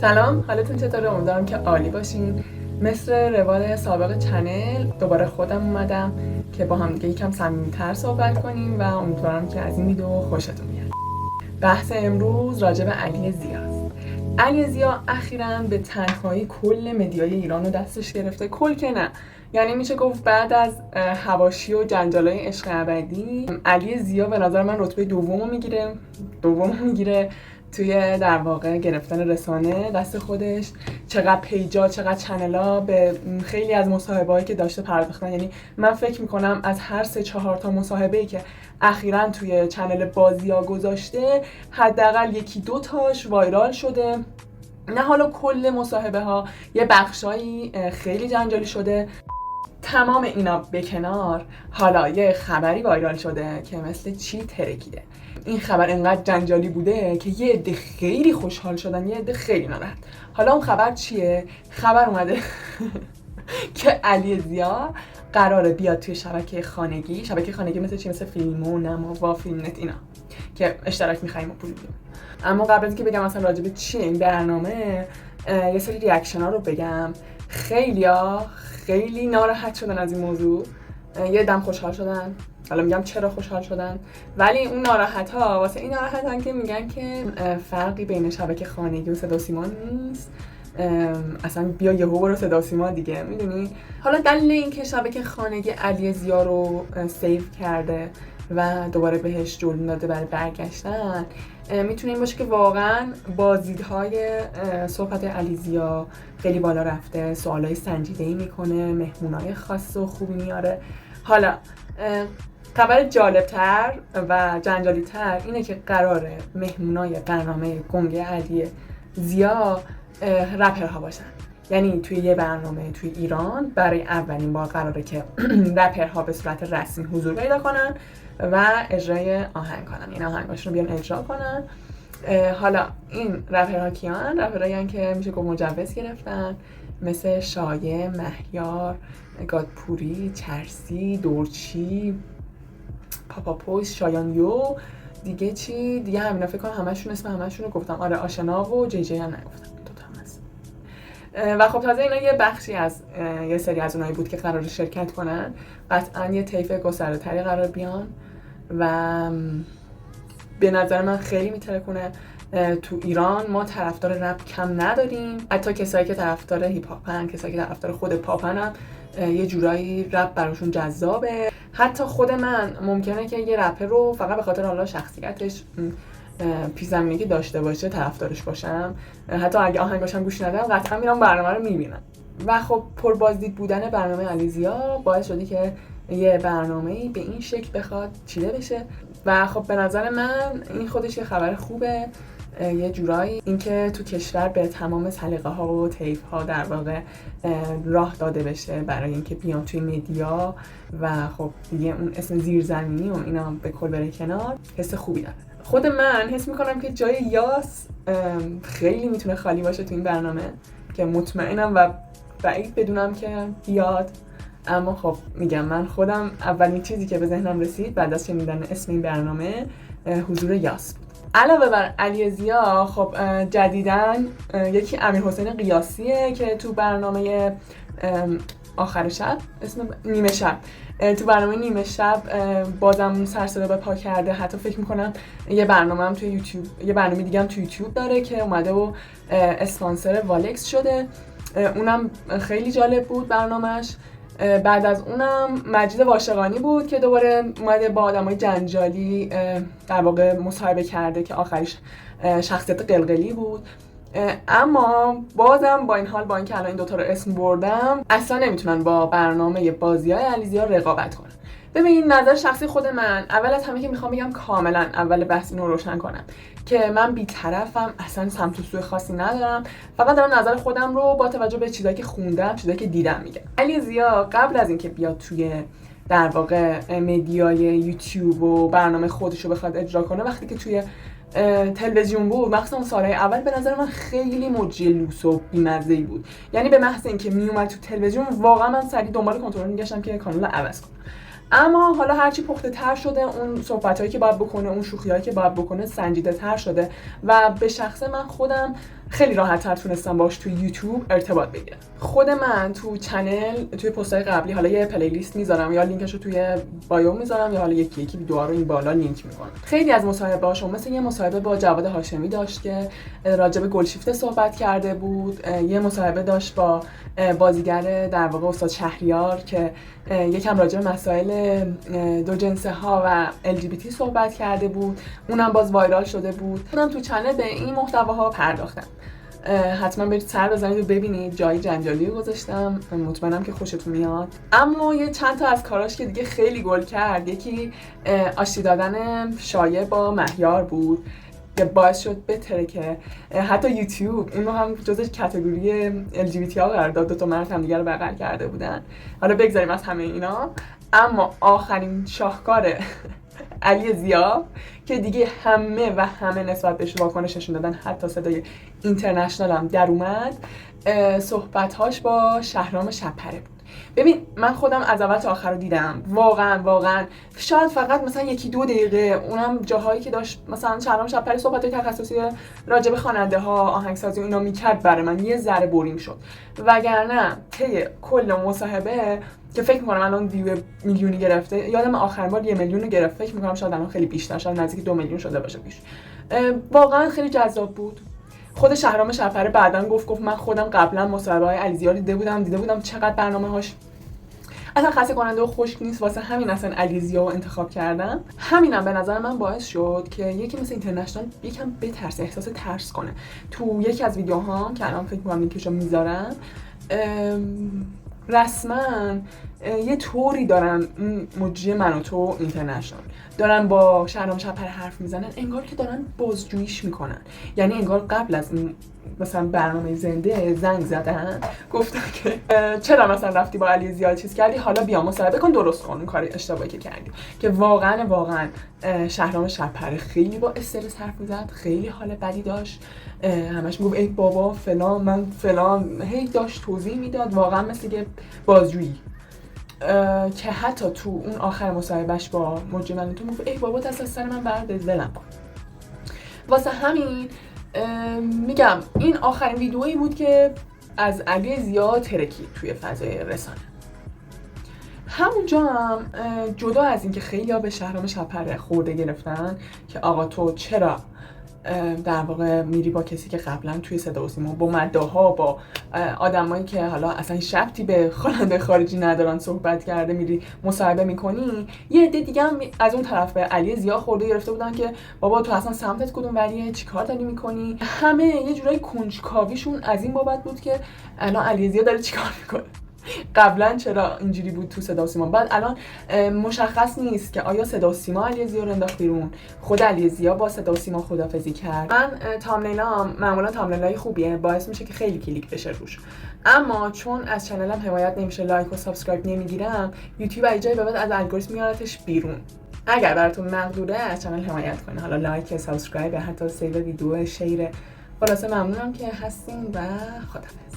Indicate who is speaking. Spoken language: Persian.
Speaker 1: سلام، حالتون چطوره؟ امیدوارم که عالی باشین. مثل روال سابق چنل دوباره خودم اومدم که با هم دیگه یکم صمیمی‌تر صحبت کنیم و امیدوارم که از این ویدیو خوشتون بیاد. بحث امروز راجع به علی ضیاست. علی ضیا اخیراً به تنهایی کل مدیای ایران رو دستش گرفته. کل که نه، یعنی میشه گفت بعد از حواشی و جنجالای عشق ابدی علی ضیا به نظر من رتبه دومو میگیره توی در واقع گرفتن رسانه دست خودش. چقدر پیجا، چقدر چنلا به خیلی از مصاحبه‌هایی که داشته پرداختن. یعنی من فکر میکنم از هر 3-4 تا مصاحبه‌ای که اخیراً توی چنل بازی‌ها گذاشته حداقل 1-2 تاش وایرال شده. نه حالا کل مصاحبه ها، یه بخشایی خیلی جنجالی شده. تمام اینا به کنار، حالا یه خبری وایرال شده که مثل چی ترکیده. این خبر انقدر جنجالی بوده که یه عده خیلی خوشحال شدن، یه عده خیلی ناراحت. حالا اون خبر چیه؟ خبر اومده که علی ضیا قراره بیاد توی شبکه خانگی مثل چی؟ مثل فیلمو، نما، فیلمنت، اینا که اشتراک می‌خریم و پول میدیم. اما قبل از اینکه بگم اصلا راجع به چیه این برنامه، یه سری ریاکشن ها رو بگم. خیلی ناراحت شدن از این موضوع، یه دم خوشحال شدن. حالا میگم چرا خوشحال شدن، ولی اون ناراحت ها واسه این ناراحتن که میگن که فرقی بین شبکه خانگی و صدا و سیما نیست، اصلا بیا یهو برو صدا و سیما دیگه، میدونی. حالا دلیل این که شبکه خانگی علی ضیا رو سیو کرده و دوباره بهش جلو داده برای برگشتن میتونه این باشه که واقعا بازدیدهای صحبت علی ضیا خیلی بالا رفته، سوالای سنجیده‌ای میکنه، مهمونای خاص و خوبی میاره. حالا خبر جالبتر و جنجالی‌تر اینه که قراره مهمونای برنامه گنگ علی ضیا رپرها باشن. یعنی توی یه برنامه توی ایران برای اولین بار قراره که رپرها به صورت رسمی حضور پیدا کنن و اجرای آهنگ کنن، این آهنگاشون رو بیان اجرا کنن. حالا این رپرها کیان؟ رپرهایی که میشه گفت مجوز گرفتن، مثل شایع، مهیار، گادپوری، چرسی، دورچی، پاپاپویز، شایانیو، دیگه چی؟ دیگه همینا فکر کنم اسم همشون رو گفتم. آره، آشنا و جی هم نگفتم، دوتا هم هست. و خب تازه اینا یه بخشی از یه سری از اونایی بود که قرار شرکت کنن. قطعا یه طیف گسترده‌تری قرار بیان و به نظر من خیلی میترکونه. تو ایران ما طرفدار رپ کم نداریم، حتی کسایی که طرفدار هیپ هاپن، کسایی که طرفدار خود پاپن هم یه جورایی رپ براشون جذابه. حتی خود من ممکنه که یه رپر رو فقط به خاطر حالا شخصیتش، پیش زمینه‌ای داشته باشه طرفدارش باشم. حتی اگه آهنگاشم گوش ندم قطعا میرم برنامه رو میبینم. و خب پربازدید بودن برنامه علی ضیا باعث شده که یه برنامه‌ای به این شکل بخواد چیده بشه و خب به نظر من این خودش یه خبر خوبه. یه جورایی اینکه تو کشور به تمام سلیقه‌ها و طیف‌ها در واقع راه داده بشه برای اینکه بیان توی مدیا و خب دیگه اون اسم زیرزمینی و اینا به کل بره کنار، حس خوبی داره. خود من حس میکنم که جای یاس خیلی میتونه خالی باشه تو این برنامه که مطمئنم و بعید بدونم که بیاد. اما خب میگم من خودم اولین چیزی که به ذهنم رسید بعد از شنیدن اسم این برنامه حضور یاس بود. علاوه بر علی ضیا خب جدیداً یکی امیرحسین قیاسیه که تو برنامه آخر شب، اسم نیمه شب، تو برنامه نیمه شب بازم سر صدا به پا کرده. حتی فکر میکنم یه برنامه هم توی یوتیوب، یه برنامه دیگه هم توی یوتیوب داره که اومده و اسپانسر والکس شده. اونم خیلی جالب بود برنامه‌اش. بعد از اونم مجید واشقانی بود که دوباره اومده با آدمای جنجالی در واقع مصاحبه کرده که آخریش شخصیت قلقلی بود. اما بازم با این حال، با اینکه الان این دوتا رو اسم بردم، اصلا نمیتونن با برنامه بازی‌های علی ضیا رقابت کنن. ببین، نظر شخصی خود من، اول از همه که میخوام بگم کاملا اول بحث اینو روشن کنم که من بی‌طرفم، اصلا سمت و سوی خاصی ندارم، فقط دارم نظر خودم رو با توجه به چیزایی که خوندم، چیزایی که دیدم میگم. علی ضیا قبل از اینکه بیاد توی در واقع مدیای یوتیوب و برنامه خودش رو بخواد اجرا کنه، وقتی که توی تلویزیون بود، مخصوصا اون سالهای اول، به نظر من خیلی مجری لوس و بی‌مزه‌ای بود. یعنی به محض اینکه میومد تو تلویزیون واقعا من سریع دنبال کنترل میگشتم که کانال عوض کنم. اما حالا هرچی پخته تر شده، اون صحبتایی که باید بکنه، اون شوخیایی که باید بکنه سنجیده تر شده و به شخص من خودم خیلی راحت‌تر تونستم باش توی یوتیوب ارتباط بگیرم. خود من تو چنل توی پست‌های قبلی حالا یه پلیلیست میذارم یا لینکشو توی بایو میذارم یا حالا یکی یکی ویدیوها رو این بالا لینک میکنم. خیلی از مصاحبه‌هاشون مثل یه مصاحبه با جواد هاشمی داشت که راجع به گلشیفته صحبت کرده بود، یه مصاحبه داشت با بازیگر در واقع استاد شهریار که یکم راجع به مسائل دو جنسه ها و LGBT صحبت کرده بود، اونم باز وایرال شده بود. اونم تو چنل به این محتواها پرداختم. حتما برید سر بزنید و ببینید، جای جنجالی رو گذاشتم، مطمئنم که خوشتون میاد. اما یه چند تا از کاراش که دیگه خیلی گل کرد، یکی آشتی دادن شایع با مهیار بود که باعث شد بتره که حتی یوتیوب این رو هم جزء کاتگوری LGBT ها قرار داد، 2 تا مرد هم دیگه رو بغل کرده بودن. حالا بگذاریم از همه اینا، اما آخرین شاهکار علی زیا که دیگه همه نسبت بهش واکنش نشون دادن، حتی صدای اینترنشنال هم در اومد، صحبت‌هاش با شهرام شب‌پره بود. ببین من خودم از اول تا آخر رو دیدم، واقعا شاید فقط مثلا 1-2 دقیقه، اونم جاهایی که داشت مثلا شهرام شب‌پره صحبت‌های تخصصی راجع به خواننده‌ها، آهنگسازی و اینا میکرد، برای من یه ذره بورینگ شد. وگرنه طی کل مصاحبه که فکر می‌کنم الان ویو میلیونی گرفته، یادم آخرین بار 1 میلیون گرفت، فکر می‌کنم شاید الان خیلی بیشتر، شاید نزدیک 2 میلیون شده باشه پیش. واقعا خیلی جذاب بود. خود شهرام شب‌پره بعداً گفت من خودم قبلا مصاحبه‌های علیزیا رو دیده بودم چقدر برنامه‌هاش اصلا خسته کننده و خشک نیست، واسه همین اصلا علیزیا رو انتخاب کردم. همینم به نظر من باعث شد که یکی مثل اینترنشنال یکم بترسه، احساس ترس کنه. تو یکی از ویدیوهام که الان فکر می‌کنم لینکشو میذارم، رسما یه طوری دارن مجری من و تو اینترنشنال دارن با شهرام شب‌پره حرف میزنن، انگار که دارن بازجوییش میکنن. یعنی انگار قبل از این مثلا برنامه زنده زنگ زدن گفتن که چرا مثلا رفتی با علی زیا چیز کردی، حالا بیا مصاحبه کن، درست کن اون کار اشتباهی که کردی. که واقعا شهرام شب‌پره خیلی با استرس حرف میزد، خیلی حال بدی داشت، همش میگفت ای بابا فلان، من فلان، هی داشت توضیح میداد، واقعا مثل که بازجویی. که حتی تو اون آخر مصاحبهش با مجری من تو میگفت ای بابا دست از سر من بردار، ولم کن. واسه همین میگم این آخرین ویدئویی بود که از علی زیا ترکید توی فضای رسانه. همونجا هم جدا از اینکه خیلی‌ها به شهرام شب‌پره خورده گرفتن که آقا تو چرا در واقع میری با کسی که قبلا توی صدا و سیما با مداها، با آدمایی که حالا اصلا شبتی به خواننده خارجی ندارن صحبت کرده میری مصاحبه میکنی. یه عده دیگه هم از اون طرف به علی زیا خورده گرفته بودن که بابا تو اصلا سمتت کدوم وریه، چیکار داری میکنی. همه یه جورایی کنجکاویشون از این بابت بود که الان علی زیا داره چیکار میکنه، قبلا چرا اینجوری بود تو صدا و سیما. بعد الان مشخص نیست که آیا صدا و سیما علی زیا رو انداخت بیرون، خود علی زیا با صدا و سیما خدافظی کرد. من تامنیلام معمولا تامنیلای خوبیه، باعث میشه که خیلی کلیک بشه روش، اما چون از چنلم حمایت نمیشه، لایک و سابسکرایب نمیگیرم، یوتیوب از جای به بعد از الگوریتم میارتش بیرون. اگر براتون مقدوره از چنل حمایت کنید، حالا لایک، سابسکرایب، حتی سیو ویدیو، شیر. خلاصه ممنونم که هستین و خداحافظ.